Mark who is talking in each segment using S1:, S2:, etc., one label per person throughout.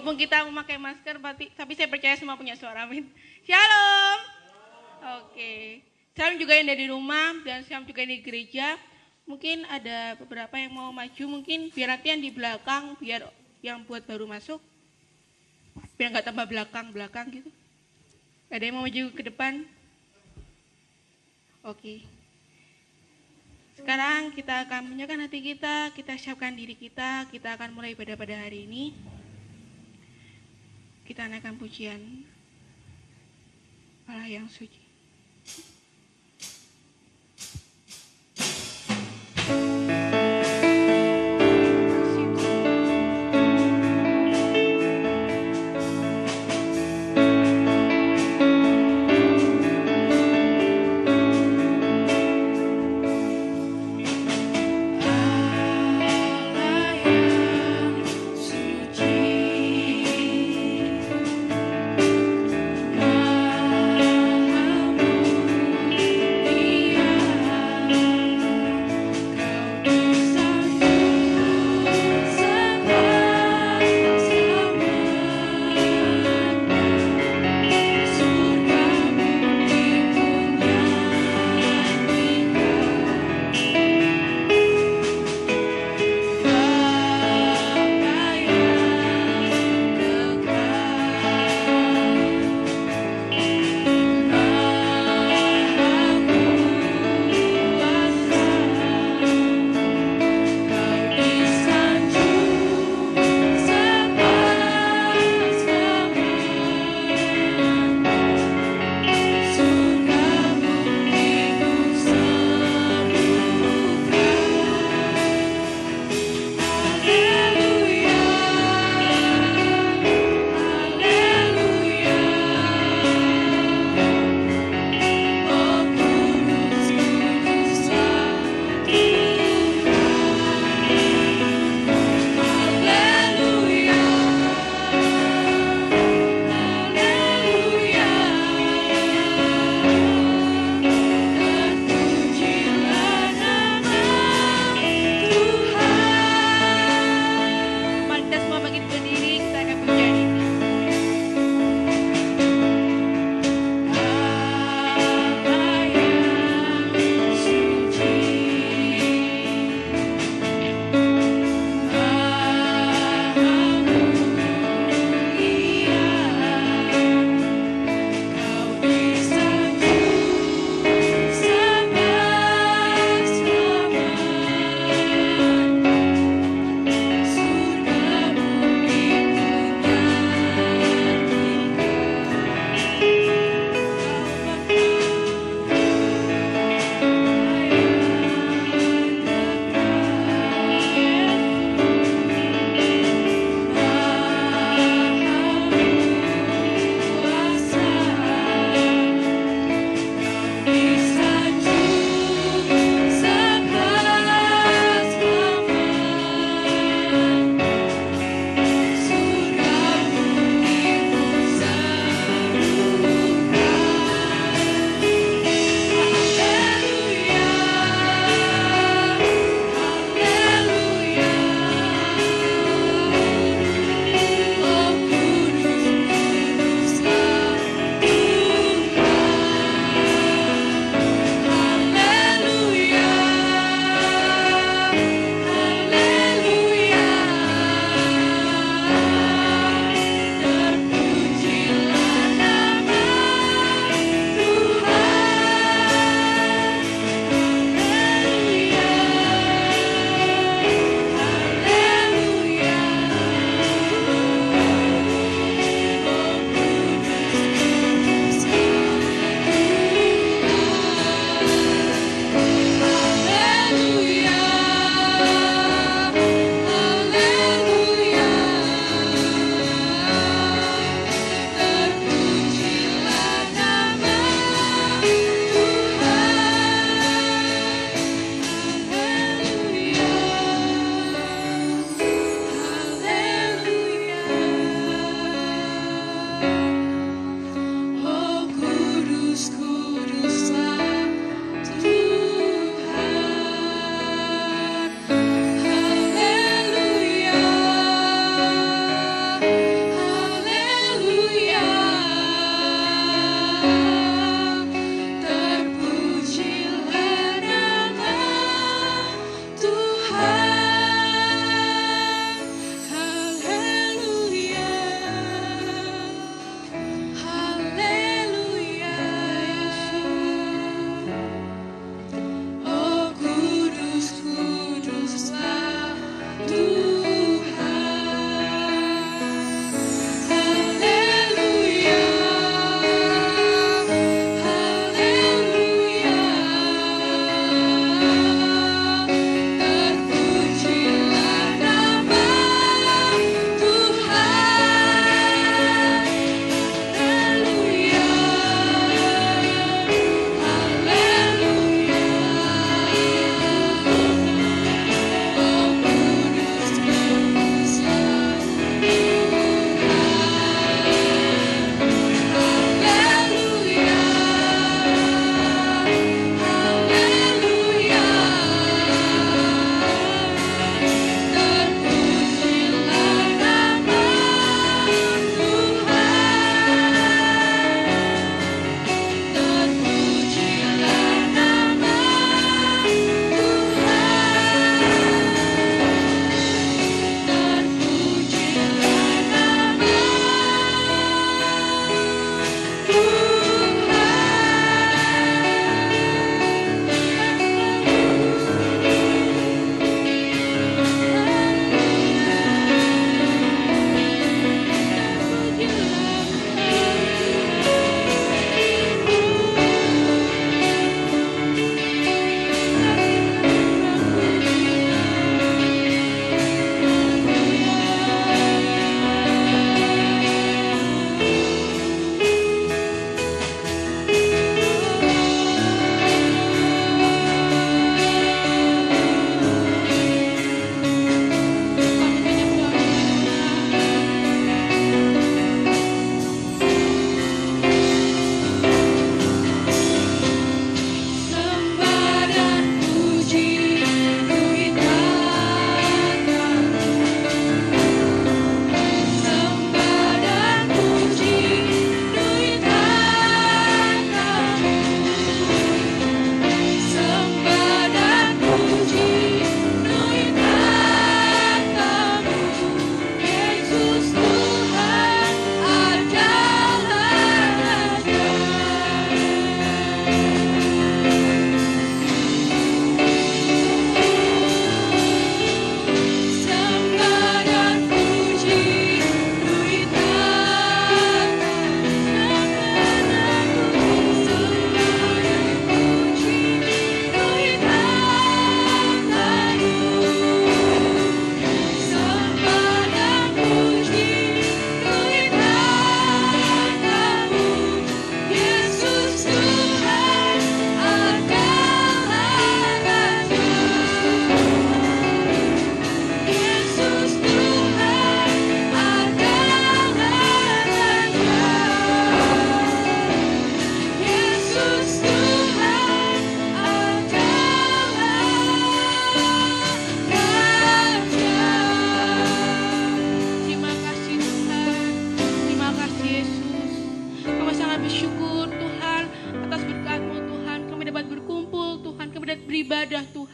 S1: Meskipun kita memakai masker, tapi saya percaya semua punya suara. Amin. Shalom. Oke. Shalom juga yang dari rumah dan shalom juga yang di gereja. Mungkin ada beberapa yang mau maju, mungkin biar nanti yang di belakang, biar yang buat baru masuk, biar nggak tambah belakang gitu. Ada yang mau maju ke depan? Oke. Sekarang kita akan menyerahkan hati kita siapkan diri kita akan mulai ibadah pada hari ini. Kita naikkan pujian Allah yang suci.
S2: Allah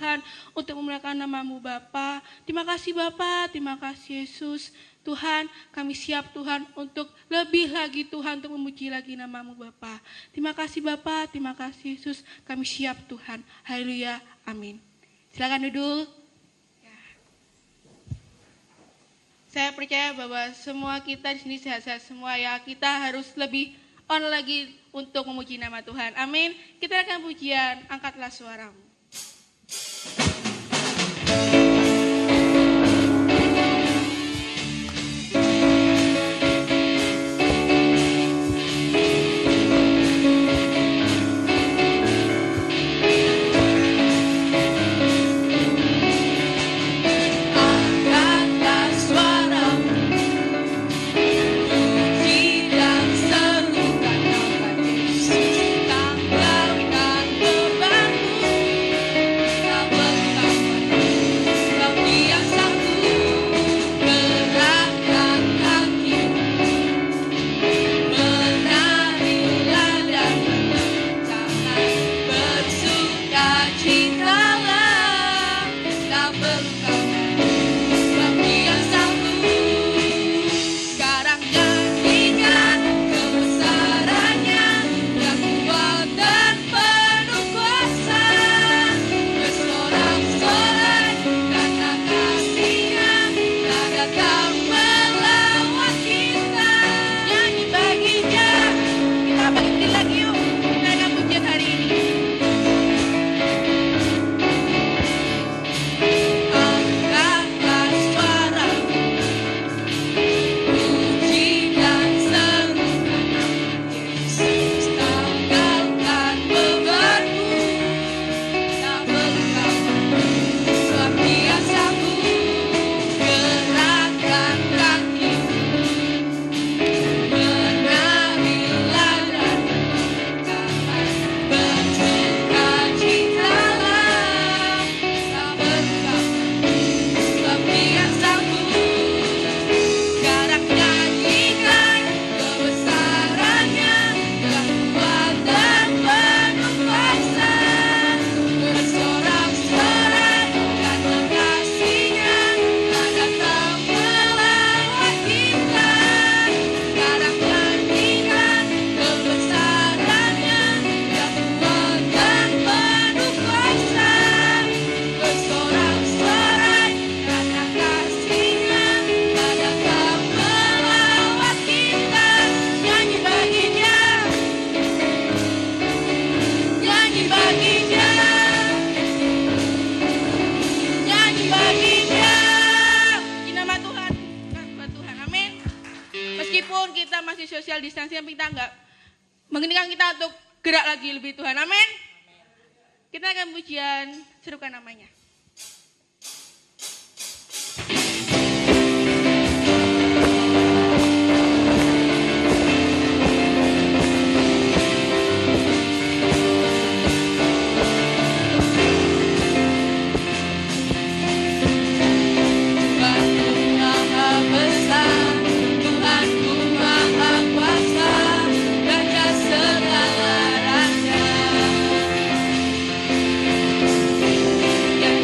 S1: Tuhan, untuk memuliakan nama-Mu Bapa. Terima kasih Bapa, terima kasih Yesus. Tuhan, kami siap Tuhan untuk lebih lagi Tuhan, untuk memuji lagi nama-Mu Bapa. Terima kasih Bapa, terima kasih Yesus. Kami siap Tuhan. Haleluya, amin. Silakan duduk. Saya percaya bahwa semua kita di sini sehat-sehat semua ya. Kita harus lebih on lagi untuk memuji nama Tuhan. Amin. Kita akan pujian, angkatlah suaramu. Social distancing, kita enggak menginginkan kita untuk gerak lagi lebih Tuhan. Amin. Kita akan pujian, serukan namanya.
S2: Yang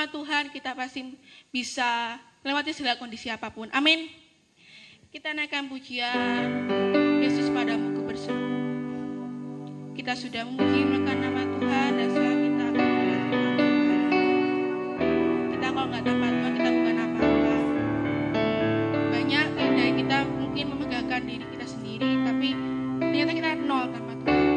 S1: nama Tuhan kita pasti bisa melewati segala kondisi apapun. Amin. Kita naikkan pujian Yesus padamu ku berseru. Kita sudah memuji menekan nama Tuhan dan setelah kita kalau nggak tanpa Tuhan kita bukan apa-apa. Banyak dari kita mungkin memegahkan diri kita sendiri, tapi ternyata kita nol tanpa Tuhan.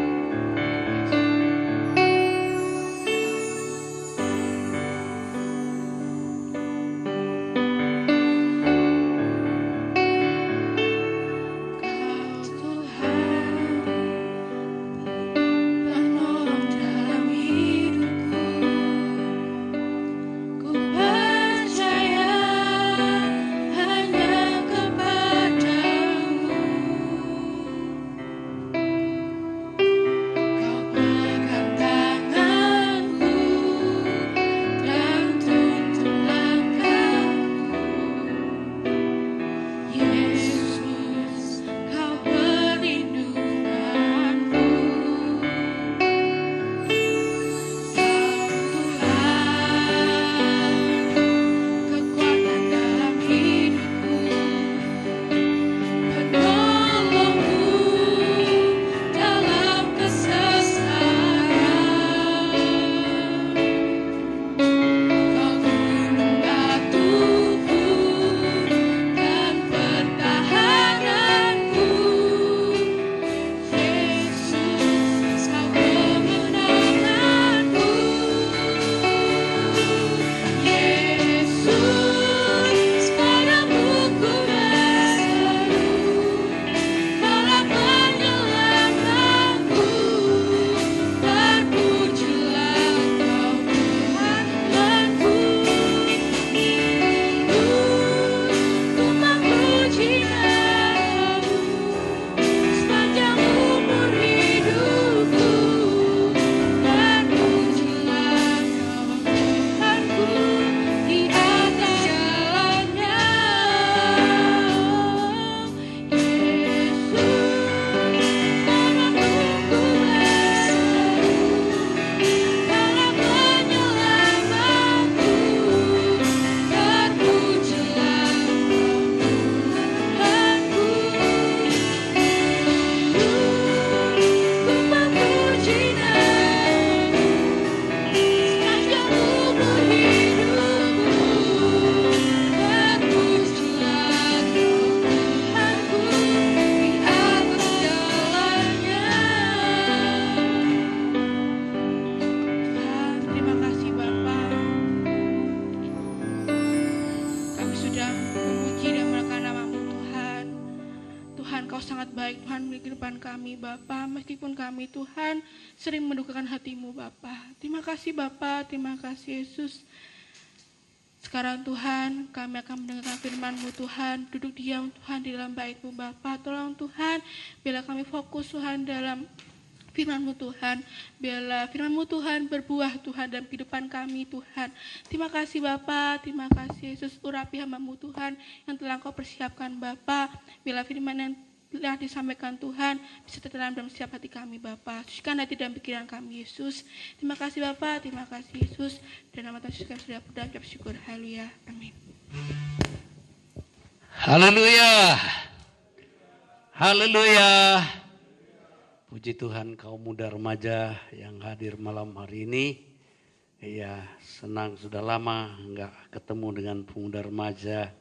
S1: Tuhan sering mendukakan hatimu Bapa. Terima kasih Bapa, terima kasih Yesus. Sekarang Tuhan, kami akan mendengarkan firman-Mu Tuhan. Duduk diam Tuhan di dalam bait-Mu Bapa. Tolong Tuhan, biarlah kami fokus Tuhan dalam firman-Mu Tuhan. Biarlah firman-Mu Tuhan berbuah Tuhan dalam kehidupan kami Tuhan. Terima kasih Bapa, terima kasih Yesus. Urapi hamba-Mu Tuhan yang telah Kau persiapkan Bapa. Biarlah firman yang telah disampaikan Tuhan bisa tertanam dalam setiap hati kami Bapa. Sucikan hati dan pikiran kami Yesus. Terima kasih Bapa, terima kasih Yesus. Dan nama Tuhan Yesus kami sudah berdoa, ucap syukur. Haleluya. Amin.
S2: Haleluya. Haleluya. Puji Tuhan, kaum muda remaja yang hadir malam hari ini. Iya, senang sudah lama enggak ketemu dengan pemuda remaja.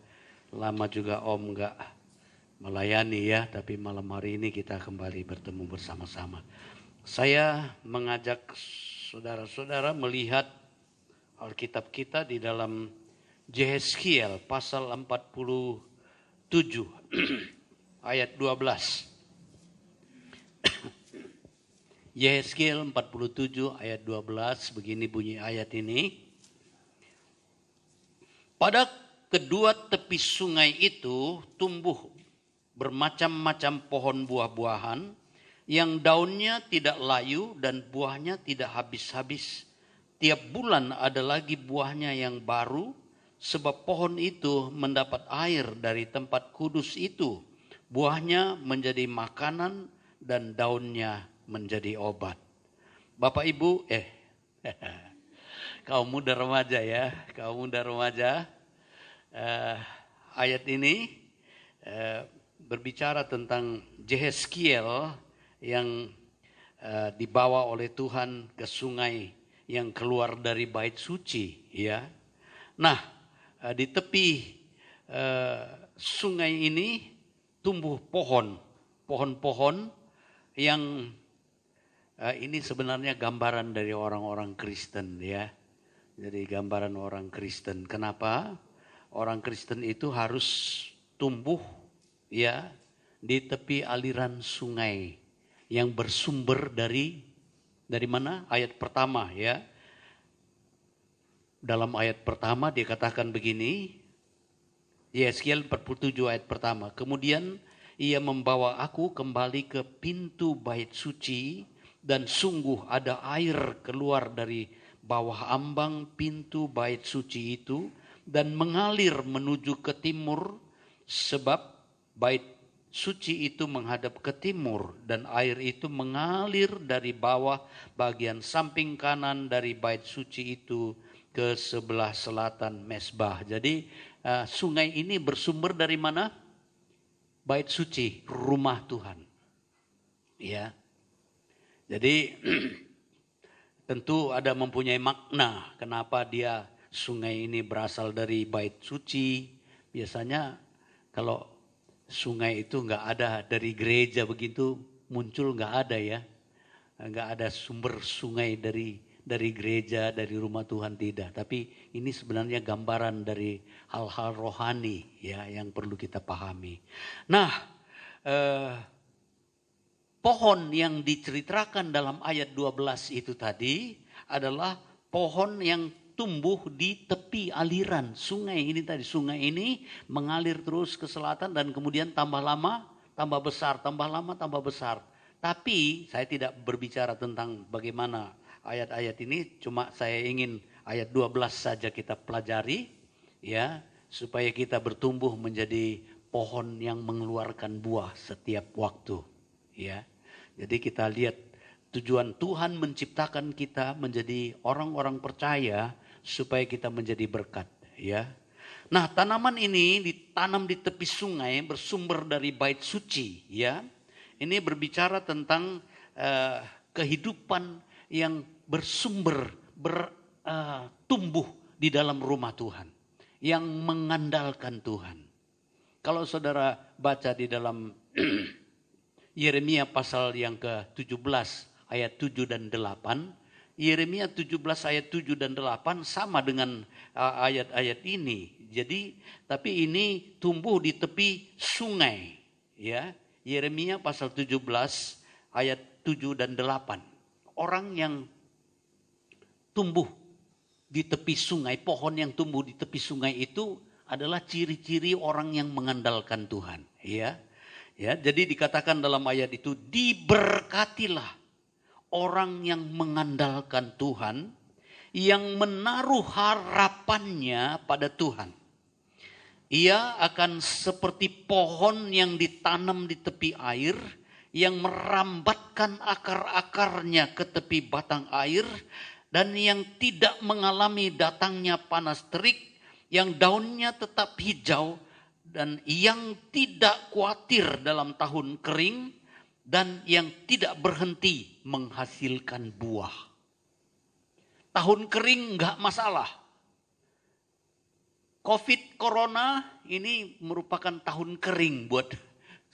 S2: Lama juga Om enggak melayani ya, tapi malam hari ini kita kembali bertemu bersama-sama. Saya mengajak saudara-saudara melihat Alkitab kita di dalam Yehezkiel pasal 47 ayat 12. Yehezkiel 47 ayat 12, begini bunyi ayat ini. Pada kedua tepi sungai itu tumbuh bermacam-macam pohon buah-buahan yang daunnya tidak layu dan buahnya tidak habis-habis. Tiap bulan ada lagi buahnya yang baru, sebab pohon itu mendapat air dari tempat kudus itu. Buahnya menjadi makanan dan daunnya menjadi obat. Bapak Ibu, kaum muda remaja ya, kaum muda remaja. Ayat ini berbicara tentang Yehezkiel yang dibawa oleh Tuhan ke sungai yang keluar dari bait suci ya. Nah, di tepi sungai ini tumbuh pohon-pohon yang ini sebenarnya gambaran dari orang-orang Kristen ya. Jadi gambaran orang Kristen. Kenapa? Orang Kristen itu harus tumbuh ya di tepi aliran sungai yang bersumber dari mana? Ayat pertama ya. Dalam ayat pertama dia katakan begini, Yehezkiel 47 ayat pertama. Kemudian ia membawa aku kembali ke pintu bait suci dan sungguh ada air keluar dari bawah ambang pintu bait suci itu dan mengalir menuju ke timur sebab bait suci itu menghadap ke timur dan air itu mengalir dari bawah bagian samping kanan dari bait suci itu ke sebelah selatan mezbah. Jadi sungai ini bersumber dari mana? Bait suci, rumah Tuhan. Ya. Jadi tentu ada mempunyai makna kenapa dia sungai ini berasal dari bait suci. Biasanya kalau sungai itu enggak ada dari gereja begitu muncul, enggak ada ya. Enggak ada sumber sungai dari gereja, dari rumah Tuhan, tidak. Tapi ini sebenarnya gambaran dari hal-hal rohani ya yang perlu kita pahami. Nah, pohon yang diceritakan dalam ayat 12 itu tadi adalah pohon yang tumbuh di tepi aliran sungai ini tadi. Sungai ini mengalir terus ke selatan dan kemudian tambah lama, tambah besar, tambah lama, tambah besar. Tapi saya tidak berbicara tentang bagaimana ayat-ayat ini, cuma saya ingin ayat 12 saja kita pelajari ya, supaya kita bertumbuh menjadi pohon yang mengeluarkan buah setiap waktu ya. Jadi kita lihat tujuan Tuhan menciptakan kita menjadi orang-orang percaya supaya kita menjadi berkat ya. Nah, tanaman ini ditanam di tepi sungai bersumber dari bait suci ya. Ini berbicara tentang kehidupan yang bersumber, tumbuh di dalam rumah Tuhan. Yang mengandalkan Tuhan. Kalau saudara baca di dalam Yeremia pasal yang ke-17 ayat 7 dan 8. Yeremia 17 ayat 7 dan 8 sama dengan ayat-ayat ini. Jadi tapi ini tumbuh di tepi sungai ya. Yeremia pasal 17 ayat 7 dan 8. Orang yang tumbuh di tepi sungai, pohon yang tumbuh di tepi sungai itu adalah ciri-ciri orang yang mengandalkan Tuhan, ya. Ya, jadi dikatakan dalam ayat itu, diberkatilah orang yang mengandalkan Tuhan, yang menaruh harapannya pada Tuhan. Ia akan seperti pohon yang ditanam di tepi air, yang merambatkan akar-akarnya ke tepi batang air, dan yang tidak mengalami datangnya panas terik, yang daunnya tetap hijau, dan yang tidak khawatir dalam tahun kering, dan yang tidak berhenti menghasilkan buah. Tahun kering enggak masalah. COVID, corona ini merupakan tahun kering buat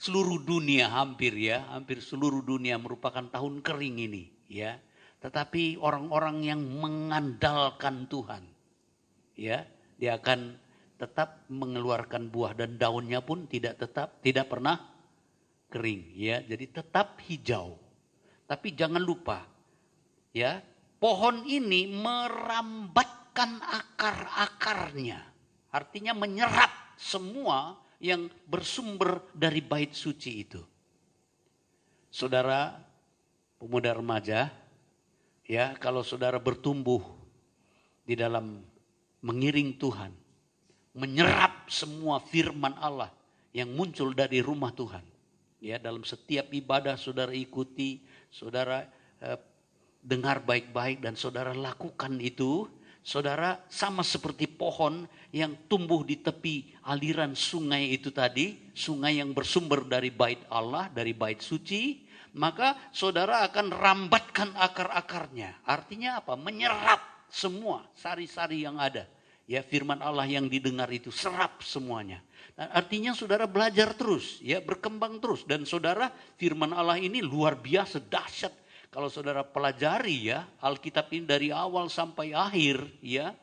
S2: seluruh dunia hampir seluruh dunia merupakan tahun kering ini ya. Tetapi orang-orang yang mengandalkan Tuhan ya, dia akan tetap mengeluarkan buah dan daunnya pun tidak pernah kering ya. Jadi tetap hijau. Tapi jangan lupa ya, pohon ini merambatkan akar-akarnya. Artinya menyerap semua yang bersumber dari bait suci itu. Saudara pemuda remaja, ya, kalau saudara bertumbuh di dalam mengiring Tuhan, menyerap semua firman Allah yang muncul dari rumah Tuhan. Ya, dalam setiap ibadah saudara ikuti, saudara dengar baik-baik dan saudara lakukan itu, saudara, sama seperti pohon yang tumbuh di tepi aliran sungai itu tadi, sungai yang bersumber dari bait Allah, dari bait suci, maka saudara akan rambatkan akar-akarnya. Artinya apa? Menyerap semua sari-sari yang ada. Ya, firman Allah yang didengar itu serap semuanya. Dan artinya saudara belajar terus, ya, berkembang terus. Dan saudara, firman Allah ini luar biasa dahsyat. Kalau saudara pelajari ya Alkitab ini dari awal sampai akhir, ya,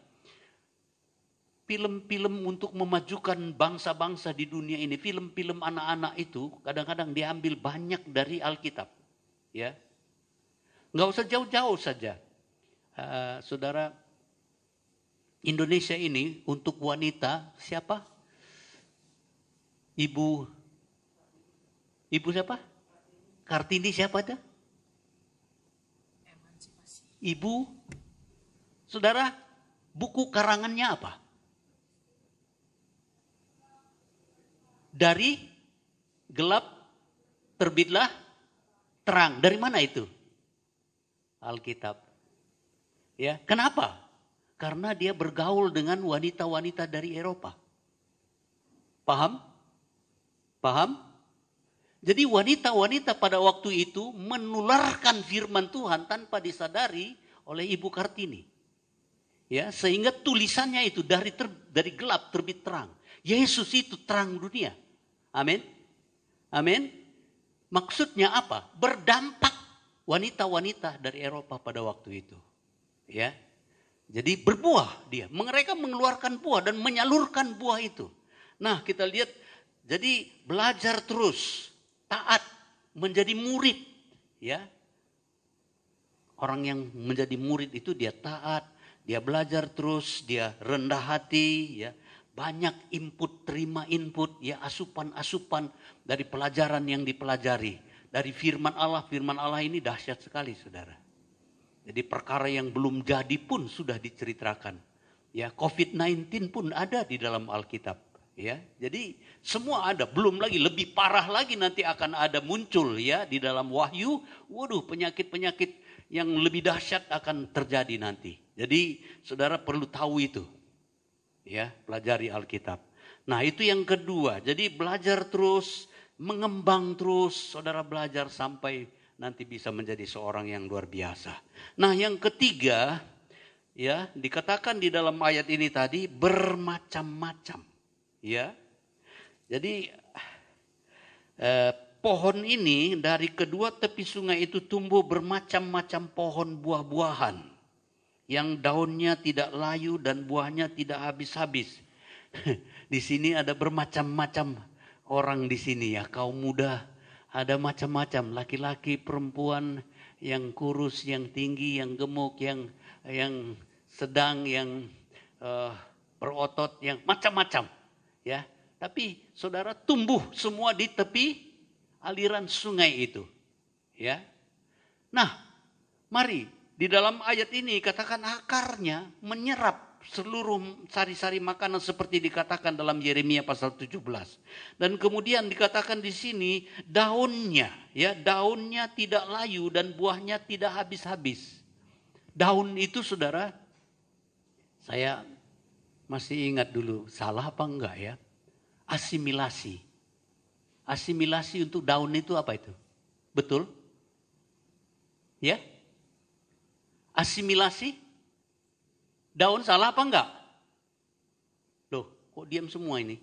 S2: film-film untuk memajukan bangsa-bangsa di dunia ini, film-film anak-anak itu kadang-kadang diambil banyak dari Alkitab, ya. Nggak usah jauh-jauh saja, saudara. Indonesia ini untuk wanita siapa? Ibu siapa? Kartini siapa ada? Ibu, saudara, buku karangannya apa? Dari gelap terbitlah terang. Dari mana itu? Alkitab. Ya, kenapa? Karena dia bergaul dengan wanita-wanita dari Eropa. Paham? Paham? Jadi wanita-wanita pada waktu itu menularkan firman Tuhan tanpa disadari oleh Ibu Kartini. Ya, sehingga tulisannya itu dari gelap terbit terang. Yesus itu terang dunia. Amin. Amin. Maksudnya apa? Berdampak wanita-wanita dari Eropa pada waktu itu. Ya. Jadi berbuah dia. Mereka mengeluarkan buah dan menyalurkan buah itu. Nah, kita lihat, jadi belajar terus, taat, menjadi murid, ya. Orang yang menjadi murid itu dia taat, dia belajar terus, dia rendah hati, ya. Banyak input, terima input, ya, asupan-asupan dari pelajaran yang dipelajari. Dari firman Allah ini dahsyat sekali, saudara. Jadi perkara yang belum jadi pun sudah diceritakan. Ya, COVID-19 pun ada di dalam Alkitab. Ya, jadi semua ada. Belum lagi, lebih parah lagi nanti akan ada muncul ya di dalam Wahyu. Waduh, penyakit-penyakit yang lebih dahsyat akan terjadi nanti. Jadi saudara perlu tahu itu. Ya, pelajari Alkitab. Nah, itu yang kedua. Jadi belajar terus, mengembang terus. Saudara belajar sampai nanti bisa menjadi seorang yang luar biasa. Nah, yang ketiga, ya, dikatakan di dalam ayat ini tadi bermacam-macam, ya. Jadi pohon ini dari kedua tepi sungai itu tumbuh bermacam-macam pohon buah-buahan yang daunnya tidak layu dan buahnya tidak habis-habis. Di sini ada bermacam-macam orang di sini ya, kaum muda. Ada macam-macam, laki-laki, perempuan, yang kurus, yang tinggi, yang gemuk, yang sedang, yang berotot, yang macam-macam, ya. Tapi saudara tumbuh semua di tepi aliran sungai itu, ya. Nah, mari di dalam ayat ini katakan akarnya menyerap seluruh sari-sari makanan seperti dikatakan dalam Yeremia pasal 17. Dan kemudian dikatakan di sini daunnya, ya, daunnya tidak layu dan buahnya tidak habis-habis. Daun itu saudara, saya masih ingat dulu, salah apa enggak ya? Asimilasi. Asimilasi untuk daun itu apa itu? Betul? Ya? Asimilasi? Daun salah apa enggak? Loh, kok diam semua ini?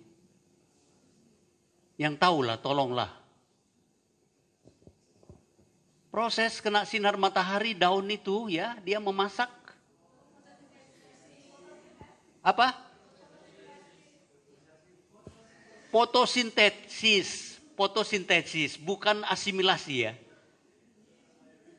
S2: Yang tahulah, tolonglah. Proses kena sinar matahari daun itu ya, dia memasak. Apa? Fotosintesis. Fotosintesis, bukan asimilasi ya.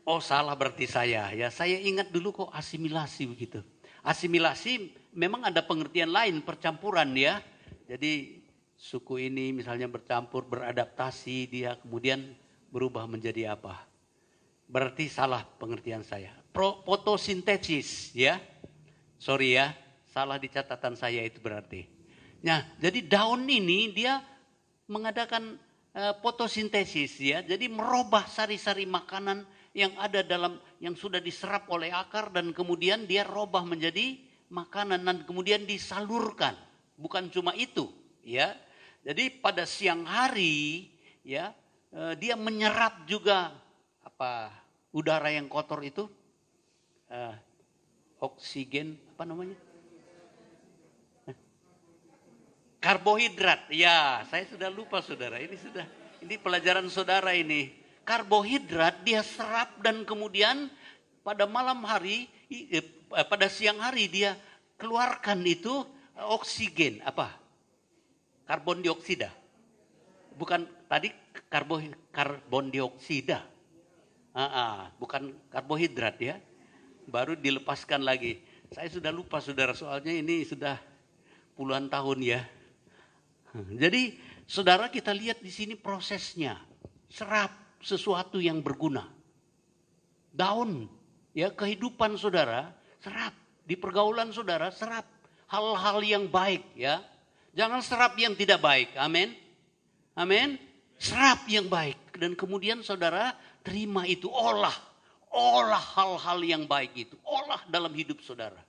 S2: Oh, salah berarti saya. Ya, saya ingat dulu kok asimilasi begitu. Asimilasi memang ada pengertian lain, percampuran ya. Jadi suku ini misalnya bercampur, beradaptasi, dia kemudian berubah menjadi apa. Berarti salah pengertian saya. Fotosintesis ya. Sorry ya, salah di catatan saya itu berarti. Nah, jadi daun ini dia mengadakan fotosintesis ya. Jadi merubah sari-sari makanan yang ada dalam, yang sudah diserap oleh akar dan kemudian dia robah menjadi makanan dan kemudian disalurkan. Bukan cuma itu, ya. Jadi pada siang hari, ya, dia menyerap juga udara yang kotor itu, oksigen, apa namanya? Karbohidrat. Ya, saya sudah lupa saudara. Ini pelajaran saudara ini. Karbohidrat dia serap dan kemudian pada malam hari, pada siang hari dia keluarkan itu oksigen. Apa? Karbon dioksida. Bukan tadi karbon dioksida. Bukan karbohidrat ya. Baru dilepaskan lagi. Saya sudah lupa saudara, soalnya ini sudah puluhan tahun ya. Jadi saudara, kita lihat di sini prosesnya. Serap sesuatu yang berguna. Daun, ya, kehidupan saudara, serap. Di pergaulan saudara, serap hal-hal yang baik, ya. Jangan serap yang tidak baik. Amin. Amin. Serap yang baik. Dan kemudian saudara terima itu, olah hal-hal yang baik itu. Olah dalam hidup saudara.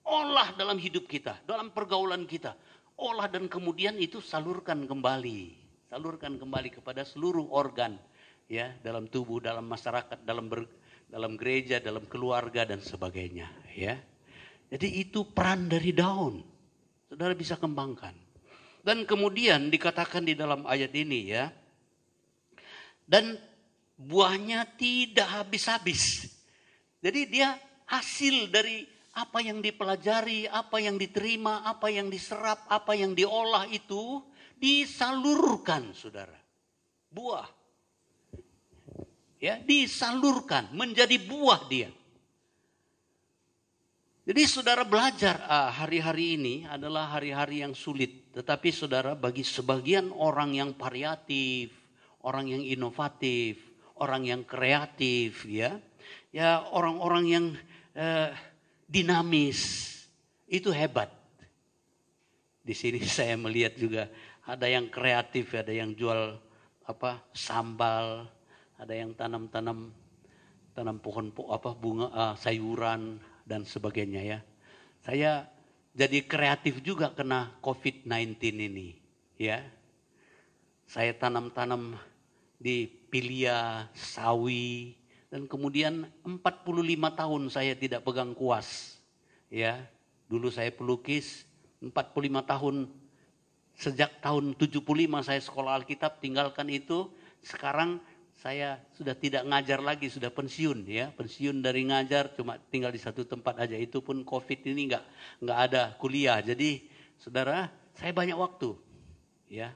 S2: Olah dalam hidup kita, dalam pergaulan kita. Olah dan kemudian itu salurkan kembali. Salurkan kembali kepada seluruh organ, ya, dalam tubuh, dalam masyarakat, dalam gereja, dalam keluarga dan sebagainya, ya. Jadi itu peran dari daun. Saudara bisa kembangkan. Dan kemudian dikatakan di dalam ayat ini, ya. Dan buahnya tidak habis-habis. Jadi dia hasil dari apa yang dipelajari, apa yang diterima, apa yang diserap, apa yang diolah itu disalurkan, saudara. Buah. Ya, disalurkan menjadi buah dia. Jadi saudara belajar, hari-hari ini adalah hari-hari yang sulit. Tetapi saudara, bagi sebagian orang yang variatif, orang yang inovatif, orang yang kreatif, ya orang-orang yang dinamis, itu hebat. Di sini saya melihat juga ada yang kreatif, ada yang jual sambal, ada yang tanam pohon bunga, sayuran dan sebagainya, ya. Saya jadi kreatif juga kena COVID-19 ini, ya. Saya tanam di pilia, sawi, dan kemudian 45 tahun saya tidak pegang kuas. Ya, dulu saya pelukis 45 tahun, sejak tahun 75 saya sekolah Alkitab, tinggalkan itu. Sekarang saya sudah tidak ngajar lagi, sudah pensiun, ya. Pensiun dari ngajar, cuma tinggal di satu tempat aja. Itu pun COVID ini nggak ada kuliah. Jadi saudara, saya banyak waktu, ya,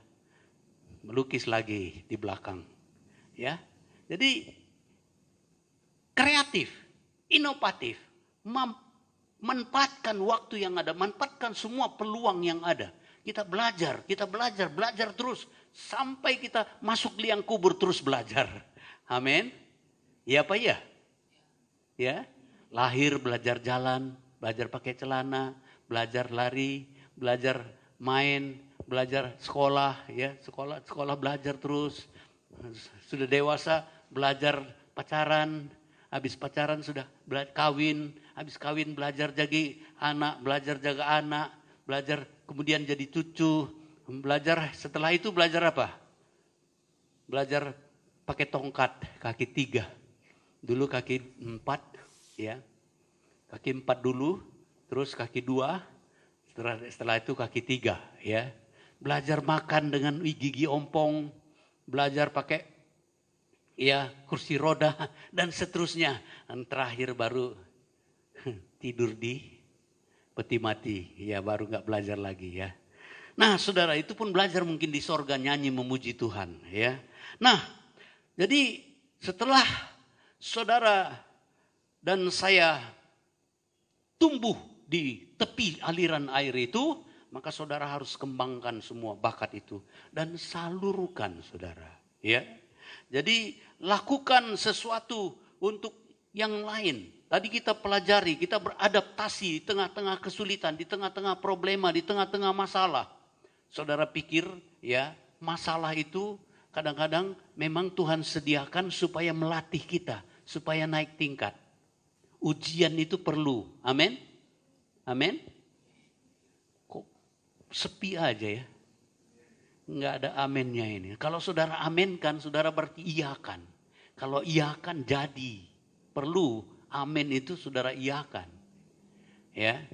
S2: melukis lagi di belakang, ya. Jadi kreatif, inovatif, manfaatkan waktu yang ada, manfaatkan semua peluang yang ada. Kita belajar terus sampai kita masuk liang kubur terus belajar. Amin. Ya apa ya? Ya, lahir belajar jalan, belajar pakai celana, belajar lari, belajar main, belajar sekolah, ya, sekolah belajar terus. Sudah dewasa belajar pacaran. Habis pacaran sudah kawin, habis kawin belajar jadi anak, belajar jaga anak, belajar kemudian jadi cucu, belajar setelah itu belajar apa? Belajar pakai tongkat, kaki 3. Dulu kaki 4, ya. Kaki 4 dulu, terus kaki 2, setelah itu kaki 3, ya. Belajar makan dengan gigi ompong, belajar pakai kursi roda dan seterusnya. Dan terakhir baru tidur di peti mati, ya, baru nggak belajar lagi, ya. Nah, saudara, itu pun belajar mungkin di sorga nyanyi memuji Tuhan, ya. Nah, jadi setelah saudara dan saya tumbuh di tepi aliran air itu, maka saudara harus kembangkan semua bakat itu dan salurkan, saudara, ya. Jadi lakukan sesuatu untuk yang lain. Tadi kita pelajari, kita beradaptasi di tengah-tengah kesulitan, di tengah-tengah problema, di tengah-tengah masalah. Saudara pikir, ya, masalah itu kadang-kadang memang Tuhan sediakan supaya melatih kita, supaya naik tingkat. Ujian itu perlu, amin. Amin. Kok sepi aja ya? Nggak ada amennya ini. Kalau saudara aminkan, saudara berarti iyakan. Kalau iyakan jadi. Perlu amin itu saudara iyakan. Ya.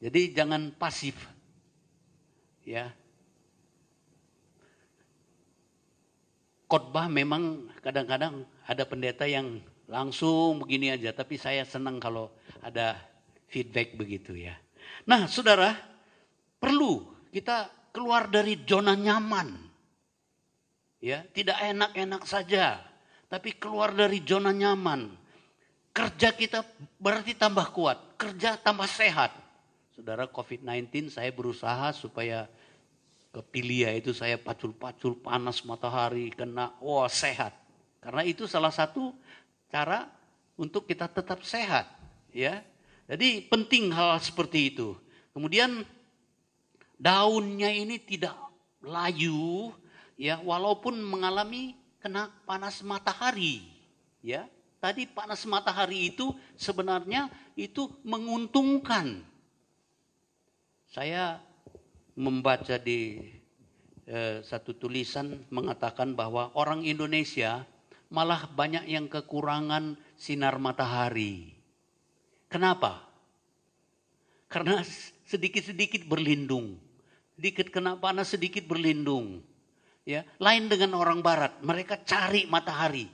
S2: Jadi jangan pasif. Ya. Khotbah memang kadang-kadang ada pendeta yang langsung begini aja. Tapi saya senang kalau ada feedback begitu ya. Nah saudara, perlu kita keluar dari zona nyaman. Ya, tidak enak-enak saja, tapi keluar dari zona nyaman. Kerja kita berarti tambah kuat, kerja tambah sehat. Saudara, COVID-19 saya berusaha supaya ke Pilia itu saya pacul-pacul panas matahari, kena sehat. Karena itu salah satu cara untuk kita tetap sehat, ya. Jadi penting hal seperti itu. Kemudian daunnya ini tidak layu, ya, walaupun mengalami kena panas matahari, ya. Tadi panas matahari itu sebenarnya itu menguntungkan. Saya membaca di satu tulisan mengatakan bahwa orang Indonesia malah banyak yang kekurangan sinar matahari. Kenapa? Karena sedikit-sedikit berlindung. Sedikit kena panas, sedikit berlindung. Ya, lain dengan orang barat, mereka cari matahari.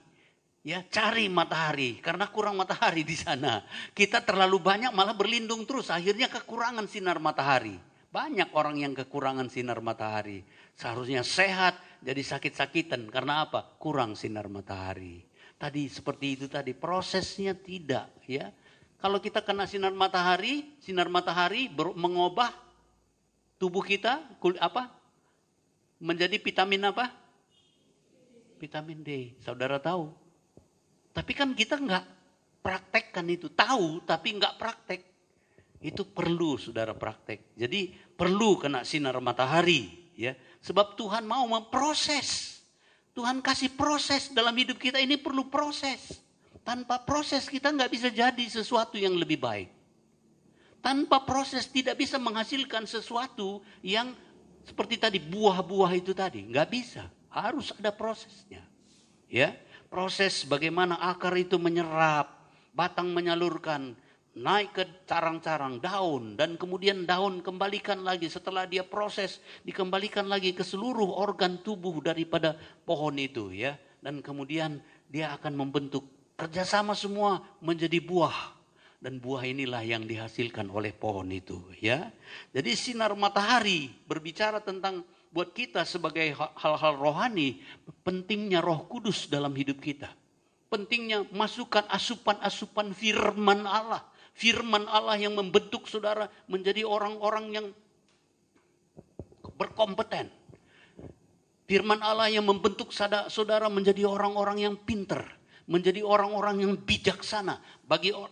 S2: Ya, cari matahari karena kurang matahari di sana. Kita terlalu banyak malah berlindung terus, akhirnya kekurangan sinar matahari. Banyak orang yang kekurangan sinar matahari. Seharusnya sehat, jadi sakit-sakitan. Karena apa? Kurang sinar matahari. Tadi seperti itu tadi, prosesnya tidak, ya. Kalau kita kena sinar matahari mengubah tubuh kita menjadi vitamin apa? Vitamin D. Saudara tahu. Tapi kan kita enggak praktekkan itu. Tahu tapi enggak praktek. Itu perlu saudara praktek. Jadi perlu kena sinar matahari, ya. Sebab Tuhan mau memproses. Tuhan kasih proses dalam hidup kita, ini perlu proses. Tanpa proses kita enggak bisa jadi sesuatu yang lebih baik. Tanpa proses tidak bisa menghasilkan sesuatu yang seperti tadi buah-buah itu tadi. Enggak bisa. Harus ada prosesnya. Ya, proses bagaimana akar itu menyerap, batang menyalurkan, naik ke carang-carang daun, dan kemudian daun kembalikan lagi setelah dia proses, dikembalikan lagi ke seluruh organ tubuh daripada pohon itu, ya. Dan kemudian dia akan membentuk kerjasama semua menjadi buah. Dan buah inilah yang dihasilkan oleh pohon itu, ya. Jadi sinar matahari berbicara tentang buat kita sebagai hal-hal rohani, pentingnya Roh Kudus dalam hidup kita. Pentingnya masukkan asupan-asupan firman Allah. Firman Allah yang membentuk saudara menjadi orang-orang yang berkompeten. Firman Allah yang membentuk saudara menjadi orang-orang yang pinter. Menjadi orang-orang yang bijaksana.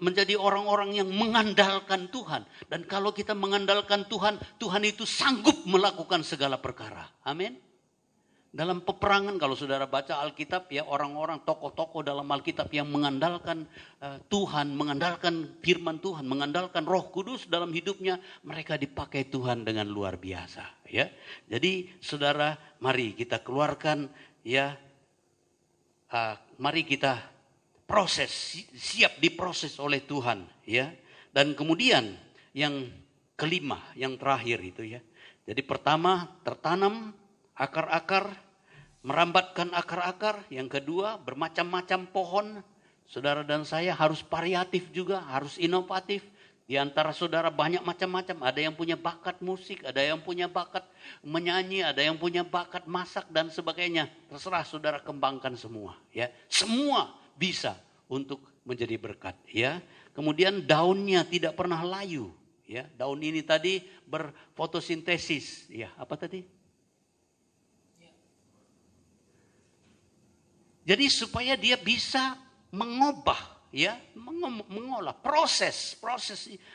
S2: Menjadi orang-orang yang mengandalkan Tuhan. Dan kalau kita mengandalkan Tuhan, Tuhan itu sanggup melakukan segala perkara. Amin. Dalam peperangan, kalau saudara baca Alkitab, ya, orang-orang tokoh-tokoh dalam Alkitab yang mengandalkan Tuhan, mengandalkan firman Tuhan, mengandalkan Roh Kudus dalam hidupnya, mereka dipakai Tuhan dengan luar biasa, ya. Jadi saudara, mari kita keluarkan, ya, mari kita proses, siap diproses oleh Tuhan, ya. Dan kemudian yang kelima, yang terakhir itu, ya. Jadi pertama, tertanam akar-akar, merambatkan akar-akar. Yang kedua, bermacam-macam pohon. Saudara dan saya harus variatif juga, harus inovatif. Di antara saudara banyak macam-macam. Ada yang punya bakat musik, ada yang punya bakat menyanyi, ada yang punya bakat masak dan sebagainya. Terserah saudara kembangkan semua, ya. Semua bisa untuk menjadi berkat, ya. Kemudian daunnya tidak pernah layu, ya. Daun ini tadi berfotosintesis, ya. Apa tadi? Jadi supaya dia bisa mengubah, ya, mengolah proses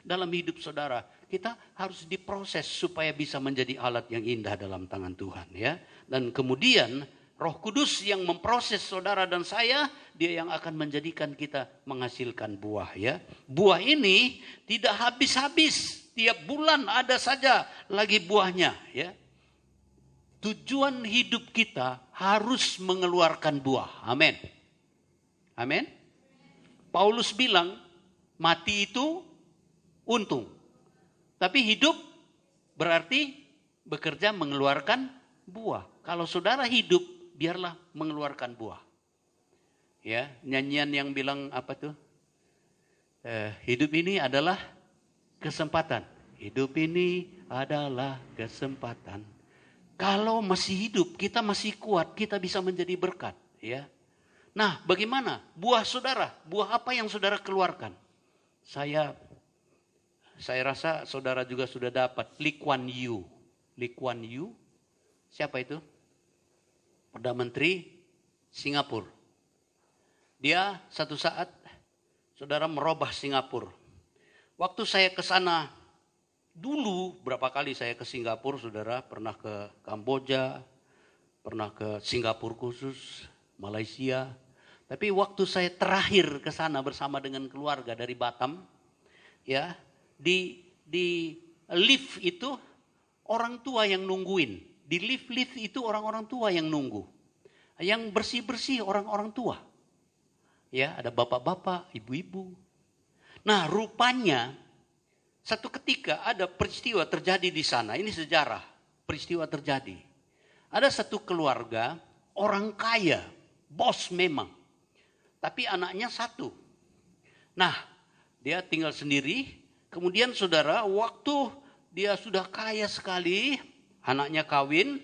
S2: dalam hidup saudara. Kita harus diproses supaya bisa menjadi alat yang indah dalam tangan Tuhan, ya. Dan kemudian Roh Kudus yang memproses saudara dan saya, dia yang akan menjadikan kita menghasilkan buah ya. Buah ini tidak habis-habis, tiap bulan ada saja lagi buahnya ya. Tujuan hidup kita harus mengeluarkan buah. Amin. Amin. Paulus bilang, mati itu untung. Tapi hidup berarti bekerja mengeluarkan buah. Kalau saudara hidup, biarlah mengeluarkan buah. Ya, nyanyian yang bilang apa tuh? Hidup ini adalah kesempatan. Hidup ini adalah kesempatan. Kalau masih hidup, kita masih kuat, kita bisa menjadi berkat. Ya. Nah, bagaimana? Buah saudara, buah apa yang saudara keluarkan? Saya rasa saudara juga sudah dapat Lee Kuan Yew. Lee Kuan Yew, siapa itu? Perdana Menteri Singapura. Dia satu saat, saudara, merubah Singapura. Waktu saya ke sana, dulu berapa kali saya ke Singapura, saudara, pernah ke Kamboja, pernah ke Singapura khusus, Malaysia. Tapi waktu saya terakhir ke sana bersama dengan keluarga dari Batam, ya, di lift itu orang tua yang nungguin. Di lift itu orang-orang tua yang nunggu. Yang bersih-bersih orang-orang tua. Ya, ada bapak-bapak, ibu-ibu. Nah, rupanya satu ketika ada peristiwa terjadi di sana. Ini sejarah, peristiwa terjadi. Ada satu keluarga, orang kaya, bos memang. Tapi anaknya satu. Nah, dia tinggal sendiri. Kemudian saudara, waktu dia sudah kaya sekali, anaknya kawin,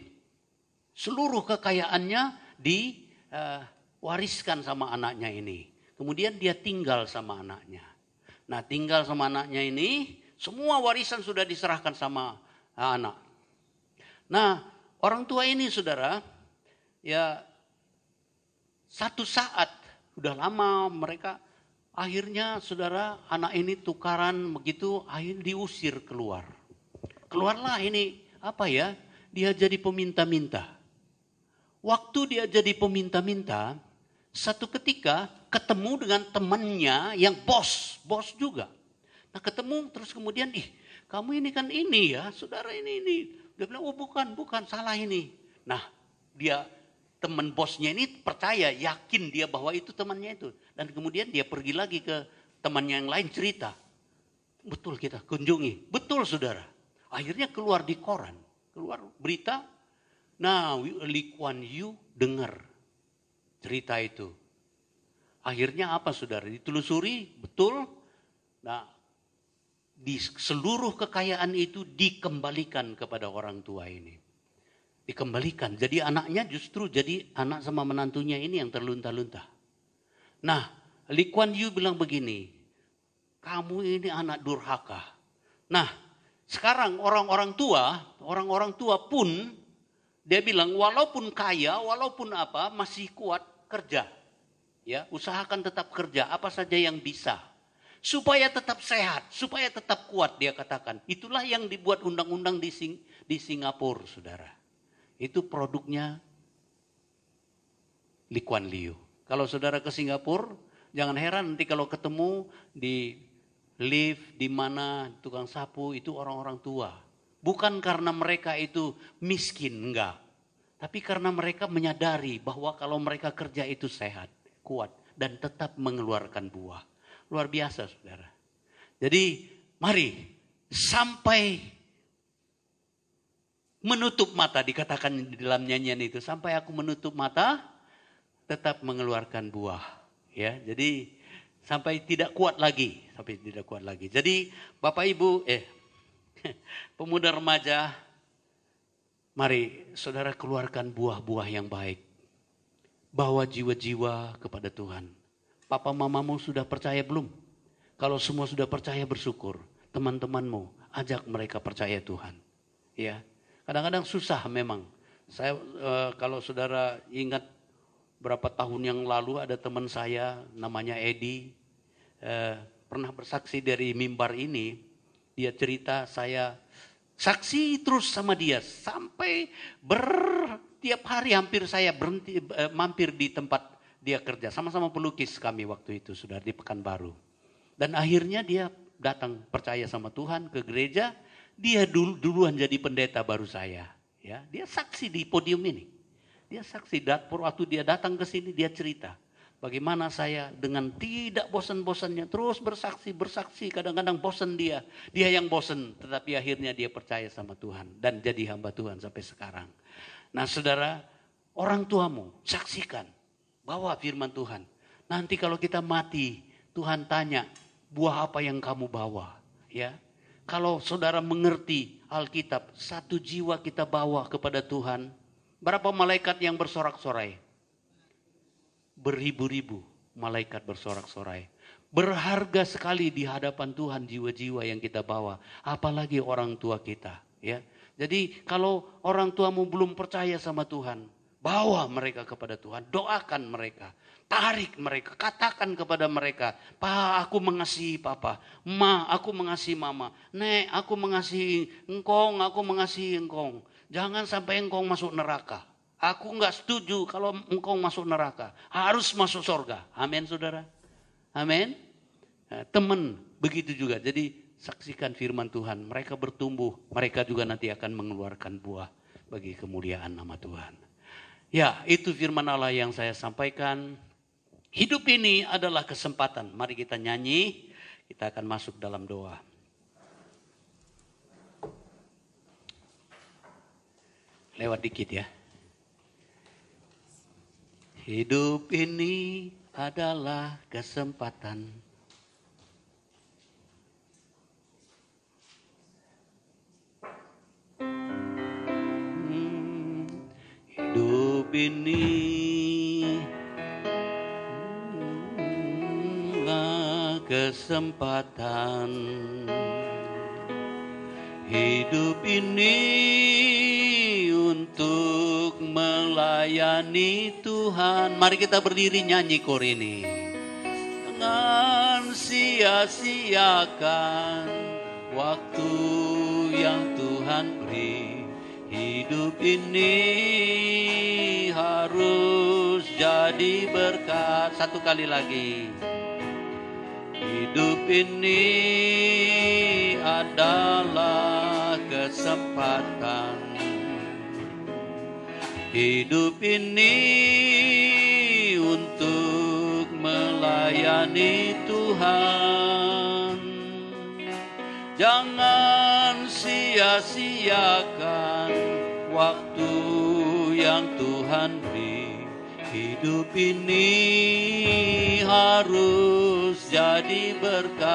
S2: seluruh kekayaannya diwariskan sama anaknya ini. Kemudian dia tinggal sama anaknya. Nah, tinggal sama anaknya ini, semua warisan sudah diserahkan sama anak. Nah, orang tua ini saudara, ya satu saat, udah lama mereka, akhirnya saudara, anak ini tukaran begitu, akhirnya diusir keluar. Keluarlah ini, apa ya, dia jadi peminta-minta. Waktu dia jadi peminta-minta, satu ketika ketemu dengan temannya yang bos juga. Nah ketemu terus kemudian, kamu ini kan ini ya, saudara ini. Dia bilang, oh bukan, salah ini. Nah dia, teman bosnya ini percaya, yakin dia bahwa itu temannya itu. Dan kemudian dia pergi lagi ke temannya yang lain cerita. Betul kita kunjungi, betul saudara. Akhirnya keluar di koran, keluar berita. Nah, Lee Kuan Yew dengar cerita itu. Akhirnya apa saudara? Ditelusuri, betul. Nah, di seluruh kekayaan itu dikembalikan kepada orang tua ini. Dikembalikan. Jadi anaknya justru jadi anak sama menantunya ini yang terlunta-lunta. Nah, Lee Kuan Yew bilang begini, kamu ini anak durhaka. Nah, sekarang orang-orang tua pun dia bilang walaupun kaya, walaupun apa masih kuat kerja. Ya, usahakan tetap kerja apa saja yang bisa. Supaya tetap sehat, supaya tetap kuat dia katakan. Itulah yang dibuat undang-undang di Singapura, saudara. Itu produknya Lee Kuan Yew. Kalau saudara ke Singapura, jangan heran nanti kalau ketemu di lift, di mana tukang sapu itu orang-orang tua. Bukan karena mereka itu miskin, enggak. Tapi karena mereka menyadari bahwa kalau mereka kerja itu sehat, kuat, dan tetap mengeluarkan buah. Luar biasa saudara. Jadi mari sampai menutup mata, dikatakan di dalam nyanyian itu. Sampai aku menutup mata, tetap mengeluarkan buah. Ya, jadi sampai tidak kuat lagi. Jadi Bapak Ibu, pemuda remaja, mari saudara keluarkan buah-buah yang baik. Bawa jiwa-jiwa kepada Tuhan. Papa mamamu sudah percaya belum? Kalau semua sudah percaya bersyukur. Teman-temanmu, ajak mereka percaya Tuhan. Ya, kadang-kadang susah memang. Saya kalau saudara ingat berapa tahun yang lalu ada teman saya namanya Edi. Pernah bersaksi dari mimbar ini, dia cerita saya saksi terus sama dia sampai tiap hari hampir saya berhenti mampir di tempat dia kerja. Sama-sama pelukis kami waktu itu, sudah di Pekanbaru. Dan akhirnya dia datang percaya sama Tuhan ke gereja. Dia duluan jadi pendeta baru saya. Ya, dia saksi di podium ini. Dia saksi waktu dia datang ke sini, dia cerita bagaimana saya dengan tidak bosan-bosannya terus bersaksi, kadang-kadang bosan dia yang bosan, tetapi akhirnya dia percaya sama Tuhan dan jadi hamba Tuhan sampai sekarang. Nah, saudara, orang tuamu saksikan, bawa firman Tuhan. Nanti kalau kita mati, Tuhan tanya, buah apa yang kamu bawa? Ya, kalau saudara mengerti Alkitab, satu jiwa kita bawa kepada Tuhan. Berapa malaikat yang bersorak-sorai? Beribu-ribu malaikat bersorak-sorai. Berharga sekali di hadapan Tuhan jiwa-jiwa yang kita bawa. Apalagi orang tua kita. Ya. Jadi kalau orang tuamu belum percaya sama Tuhan, bawa mereka kepada Tuhan. Doakan mereka. Tarik mereka. Katakan kepada mereka, Pa, aku mengasihi Papa. Ma, aku mengasihi Mama. Nek, aku mengasihi engkong. Aku mengasihi engkong. Jangan sampai engkau masuk neraka. Aku enggak setuju kalau engkau masuk neraka. Harus masuk surga. Amin, saudara. Amin. Nah, teman begitu juga. Jadi saksikan firman Tuhan. Mereka bertumbuh. Mereka juga nanti akan mengeluarkan buah bagi kemuliaan nama Tuhan. Ya, itu firman Allah yang saya sampaikan. Hidup ini adalah kesempatan. Mari kita nyanyi. Kita akan masuk dalam doa. Lewat dikit ya. Hidup ini adalah kesempatan. Hidup ini adalah kesempatan. Hidup ini untuk melayani Tuhan. Mari kita berdiri nyanyi kor ini. Jangan sia-siakan waktu yang Tuhan beri. Hidup ini harus jadi berkat. Satu kali lagi. Hidup ini adalah kesempatan. Hidup ini untuk melayani Tuhan. Jangan sia-siakan waktu yang Tuhan beri. Hidup ini harus jadi berkat.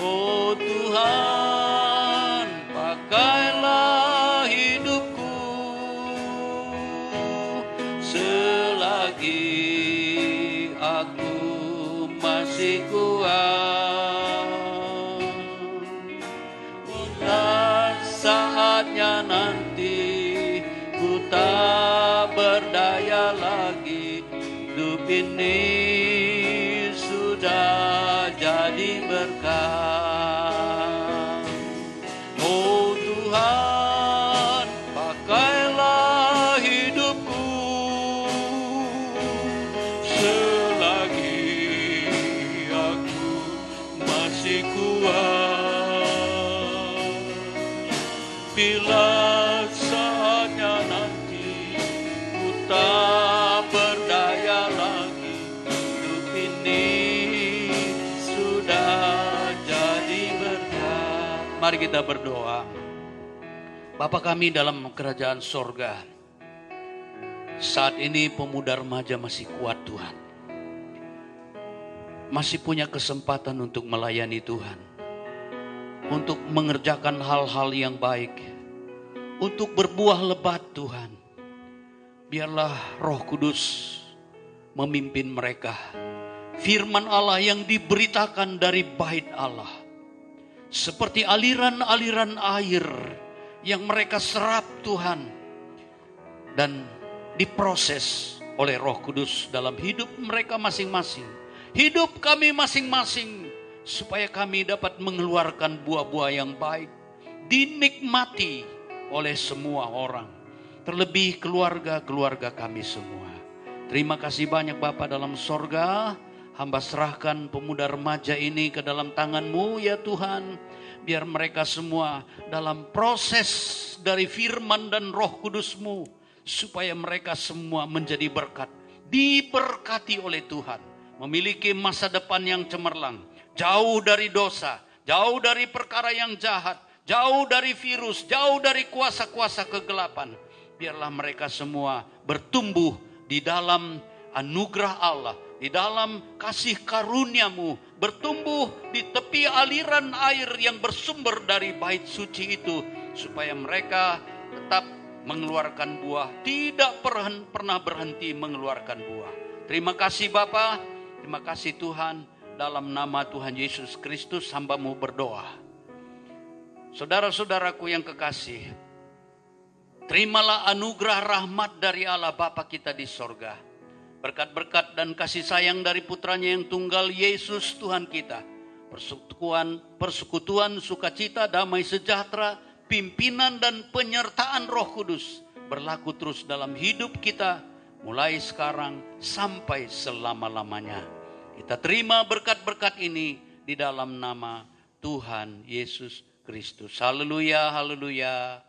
S2: Oh Tuhan, pakailah hidupku selagi aku masih kuat. Dan saatnya nanti ku tak berdaya lagi. Hidup ini sudah jadi berkat. Oh Tuhan, pakailah hidupku selagi aku masih kuat. Bila saatnya nanti ku tak berdaya lagi, hidup ini sudah jadi berkat. Mari kita berdoa. Bapa kami dalam kerajaan sorga, saat ini pemuda remaja masih kuat Tuhan. Masih punya kesempatan untuk melayani Tuhan. Untuk mengerjakan hal-hal yang baik. Untuk berbuah lebat Tuhan. Biarlah Roh Kudus memimpin mereka. Firman Allah yang diberitakan dari bait Allah. Seperti aliran-aliran air yang mereka serap Tuhan. Dan diproses oleh Roh Kudus dalam hidup mereka masing-masing. Hidup kami masing-masing. Supaya kami dapat mengeluarkan buah-buah yang baik. Dinikmati oleh semua orang. Terlebih keluarga-keluarga kami semua. Terima kasih banyak Bapa dalam sorga. Hamba serahkan pemuda remaja ini ke dalam tangan-Mu ya Tuhan. Biar mereka semua dalam proses dari firman dan Roh Kudus-Mu. Supaya mereka semua menjadi berkat. Diberkati oleh Tuhan. Memiliki masa depan yang cemerlang. Jauh dari dosa. Jauh dari perkara yang jahat. Jauh dari virus. Jauh dari kuasa-kuasa kegelapan. Biarlah mereka semua bertumbuh di dalam anugerah Allah. Di dalam kasih karunia-Mu. Bertumbuh di tepi aliran air yang bersumber dari bait suci itu. Supaya mereka tetap mengeluarkan buah. Tidak pernah berhenti mengeluarkan buah. Terima kasih Bapa. Terima kasih Tuhan. Dalam nama Tuhan Yesus Kristus hamba-Mu berdoa. Saudara-saudaraku yang kekasih. Terimalah anugerah rahmat dari Allah Bapa kita di sorga. Berkat-berkat dan kasih sayang dari putranya yang tunggal Yesus Tuhan kita. Persekutuan sukacita, damai sejahtera, pimpinan dan penyertaan Roh Kudus berlaku terus dalam hidup kita mulai sekarang sampai selama-lamanya. Kita terima berkat-berkat ini di dalam nama Tuhan Yesus Kristus. Haleluya, haleluya.